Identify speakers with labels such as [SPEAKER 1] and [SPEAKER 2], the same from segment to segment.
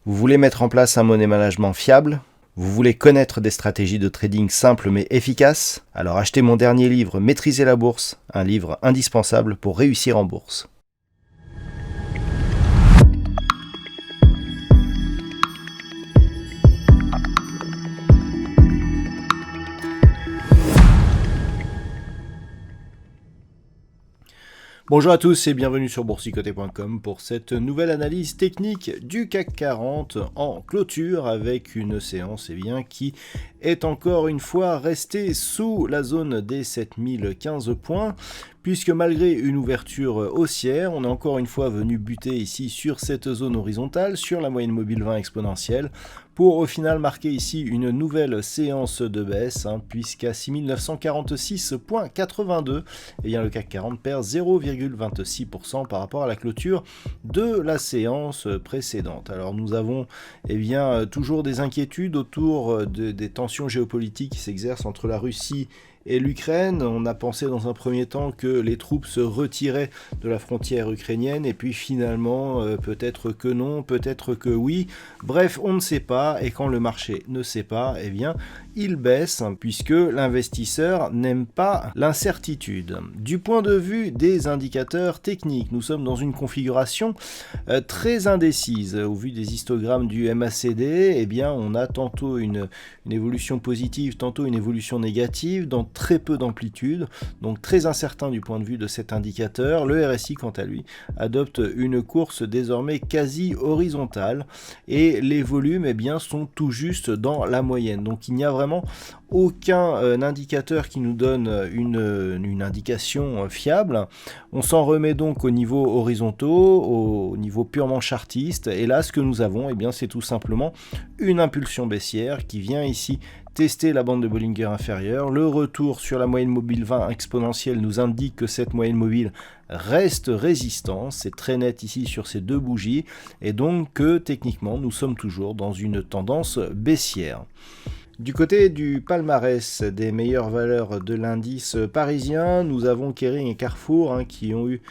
[SPEAKER 1] Vous voulez mettre en place un money management fiable? Vous voulez connaître des stratégies de trading simples mais efficaces? Alors achetez mon dernier livre Maîtriser la bourse, un livre indispensable pour réussir en bourse. Bonjour à tous et bienvenue sur boursicoté.com pour cette nouvelle analyse technique du CAC 40 en clôture avec une séance qui est encore une fois restée sous la zone des 7015 points puisque malgré une ouverture haussière, on est encore une fois venu buter ici sur cette zone horizontale, sur la moyenne mobile 20 exponentielle, pour au final marquer ici une nouvelle séance de baisse, puisqu'à 6946,82, le CAC 40 perd 0,26% par rapport à la clôture de la séance précédente. Alors nous avons toujours des inquiétudes autour des tensions géopolitiques qui s'exercent entre la Russie et l'Ukraine. On a pensé dans un premier temps que les troupes se retiraient de la frontière ukrainienne et puis finalement peut-être que non, peut-être que oui. Bref, on ne sait pas et quand le marché ne sait pas, il baisse puisque l'investisseur n'aime pas l'incertitude. Du point de vue des indicateurs techniques, nous sommes dans une configuration très indécise. Au vu des histogrammes du MACD, on a tantôt une évolution positive, tantôt une évolution négative dans très peu d'amplitude, donc très incertain du point de vue de cet indicateur. Le RSI, quant à lui, adopte une course désormais quasi horizontale et les volumes sont tout juste dans la moyenne. Donc il n'y a vraiment aucun indicateur qui nous donne une indication fiable. On s'en remet donc aux niveaux horizontaux, au niveau purement chartiste, et là ce que nous avons, c'est tout simplement une impulsion baissière qui vient ici tester la bande de Bollinger inférieure. Le retour sur la moyenne mobile 20 exponentielle nous indique que cette moyenne mobile reste résistante, c'est très net ici sur ces deux bougies, et donc que techniquement nous sommes toujours dans une tendance baissière. Du côté du palmarès des meilleures valeurs de l'indice parisien, nous avons Kering et Carrefour qui ont eu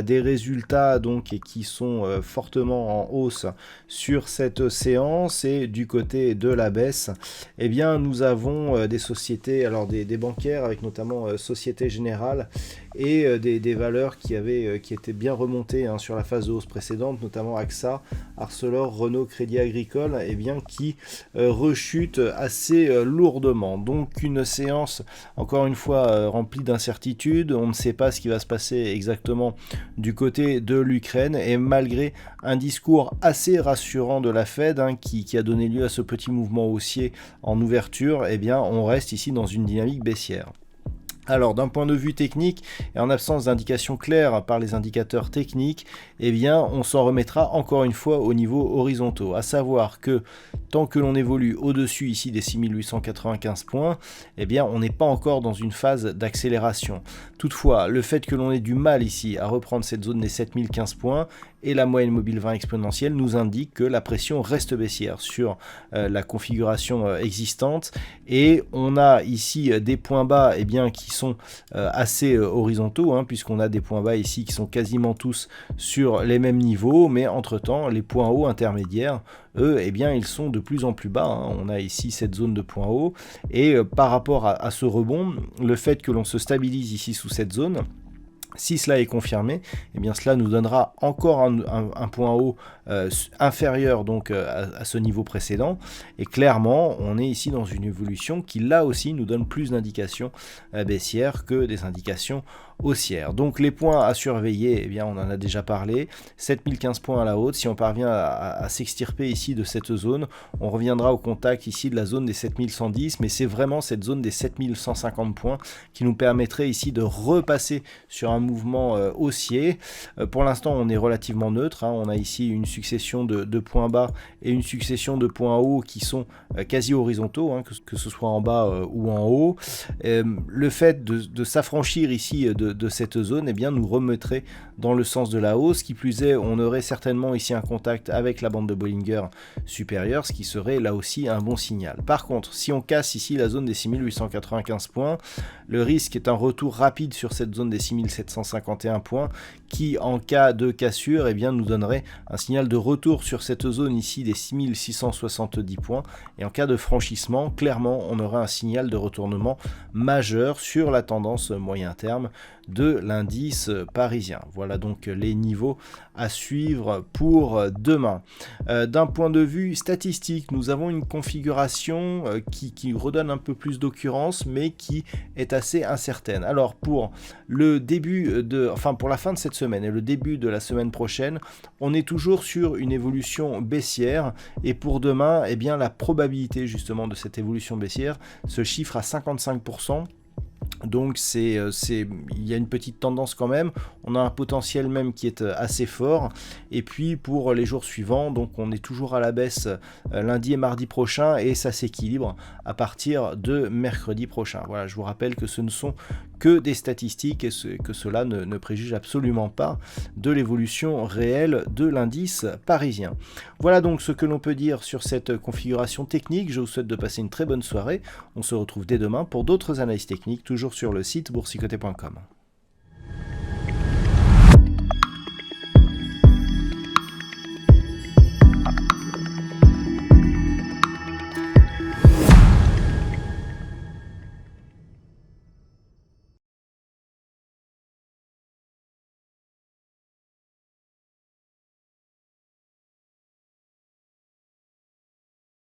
[SPEAKER 1] des résultats et qui sont fortement en hausse sur cette séance. Et du côté de la baisse, nous avons des sociétés, des bancaires avec notamment Société Générale et des valeurs qui étaient bien remontées sur la phase de hausse précédente, notamment AXA, Arcelor, Renault, Crédit Agricole, qui rechutent assez lourdement. Donc une séance encore une fois remplie d'incertitudes. On ne sait pas ce qui va se passer exactement du côté de l'Ukraine et malgré un discours assez rassurant de la Fed qui a donné lieu à ce petit mouvement haussier en ouverture, on reste ici dans une dynamique baissière. Alors d'un point de vue technique et en absence d'indications claires par les indicateurs techniques, on s'en remettra encore une fois au niveau horizontaux, à savoir que tant que l'on évolue au-dessus ici des 6895 points, on n'est pas encore dans une phase d'accélération. Toutefois, le fait que l'on ait du mal ici à reprendre cette zone des 7015 points et la moyenne mobile 20 exponentielle nous indique que la pression reste baissière sur la configuration existante et on a ici des points bas qui sont assez horizontaux puisqu'on a des points bas ici qui sont quasiment tous sur les mêmes niveaux, mais entre temps les points hauts intermédiaires eux ils sont de plus en plus bas. On a ici cette zone de points hauts et par rapport à ce rebond, le fait que l'on se stabilise ici sous cette zone, si cela est confirmé, cela nous donnera encore un point haut inférieur à ce niveau précédent. Et clairement, on est ici dans une évolution qui là aussi nous donne plus d'indications baissières que des indications haussières. Donc les points à surveiller, on en a déjà parlé. 7015 points à la haute. Si on parvient à s'extirper ici de cette zone, on reviendra au contact ici de la zone des 7110. Mais c'est vraiment cette zone des 7150 points qui nous permettrait ici de repasser sur un mouvement haussier. Pour l'instant, on est relativement neutre. On a ici une succession de points bas et une succession de points hauts qui sont quasi horizontaux, que ce soit en bas ou en haut. Le fait de s'affranchir ici de de cette zone, eh bien, nous remettrait dans le sens de la hausse. Qui plus est, on aurait certainement ici un contact avec la bande de Bollinger supérieure, ce qui serait là aussi un bon signal. Par contre, si on casse ici la zone des 6895 points, le risque est un retour rapide sur cette zone des 6751 points, qui en cas de cassure, eh bien, nous donnerait un signal de retour sur cette zone ici des 6670 points, et en cas de franchissement, clairement, on aurait un signal de retournement majeur sur la tendance moyen terme de l'indice parisien. Voilà donc les niveaux à suivre pour demain. D'un point de vue statistique, nous avons une configuration qui redonne un peu plus d'occurrence, mais qui est assez incertaine. Alors pour le début pour la fin de cette semaine et le début de la semaine prochaine, on est toujours sur une évolution baissière, et pour demain, eh bien, la probabilité justement de cette évolution baissière se chiffre à 55%. Donc il y a une petite tendance quand même, on a un potentiel même qui est assez fort. Et puis pour les jours suivants, donc on est toujours à la baisse lundi et mardi prochain, et ça s'équilibre à partir de mercredi prochain. Voilà, je vous rappelle que ce ne sont que des statistiques et que cela ne préjuge absolument pas de l'évolution réelle de l'indice parisien. Voilà donc ce que l'on peut dire sur cette configuration technique. Je vous souhaite de passer une très bonne soirée. On se retrouve dès demain pour d'autres analyses techniques, toujours sur le site boursicoté.com.